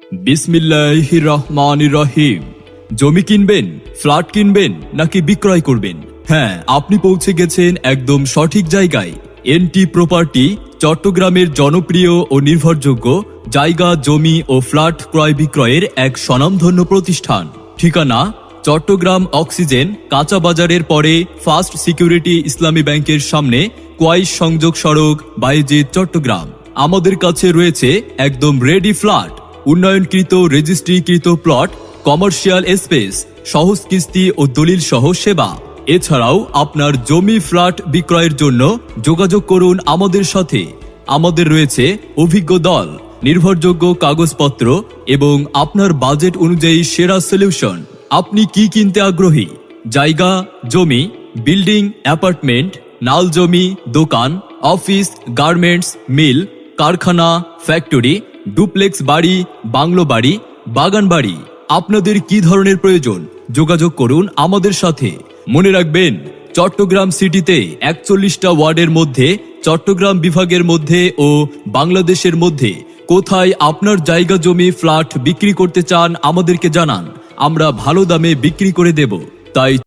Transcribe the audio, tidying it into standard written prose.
বিসমিল্লাহির রহমানির রহিম। জমি কিনবেন, ফ্ল্যাট কিনবেন নাকি বিক্রয় করবেন? হ্যাঁ, আপনি পৌঁছে গেছেন একদম সঠিক জায়গায়। এনটি প্রপার্টি চট্টগ্রামের জনপ্রিয় ও নির্ভরযোগ্য জায়গা, জমি ও ফ্ল্যাট ক্রয় বিক্রয়ের এক স্বনামধন্য প্রতিষ্ঠান। ঠিকানা: চট্টগ্রাম অক্সিজেন কাঁচা বাজারের পরে ফার্স্ট সিকিউরিটি ইসলামী ব্যাংকের সামনে, কোয়াইশ সংযোগ সড়ক, বায়েজিদ, চট্টগ্রাম। আমাদের কাছে রয়েছে একদম রেডি ফ্ল্যাট, উন্নয়নকৃত রেজিস্ট্রিকৃত প্লট, কমার্শিয়াল স্পেস, সহজ কিস্তি ও দলিল সহ সেবা। এছাড়াও আপনার জমি ফ্ল্যাট বিক্রয়ের জন্য যোগাযোগ করুন আমাদের সাথে। আমাদের রয়েছে অভিজ্ঞ দল, নির্ভরযোগ্য কাগজপত্র এবং আপনার বাজেট অনুযায়ী সেরা সলিউশন। আপনি কি কিনতে আগ্রহী? জায়গা, জমি, বিল্ডিং, অ্যাপার্টমেন্ট, নাল জমি, দোকান, অফিস, গার্মেন্টস, মিল, কারখানা, ফ্যাক্টরি, ডুপ্লেক্স বাড়ি, বাংলো বাড়ি, বাগান বাড়ি, আপনাদের কি ধরনের প্রয়োজন? যোগাযোগ করুন আমাদের সাথে। মনে রাখবেন, চট্টগ্রাম সিটিতে 41টা ওয়ার্ডের মধ্যে, চট্টগ্রাম বিভাগের মধ্যে ও বাংলাদেশের মধ্যে কোথায় আপনার জায়গা, জমি, ফ্ল্যাট বিক্রি করতে চান আমাদেরকে জানান। আমরা ভালো দামে বিক্রি করে দেব। তাই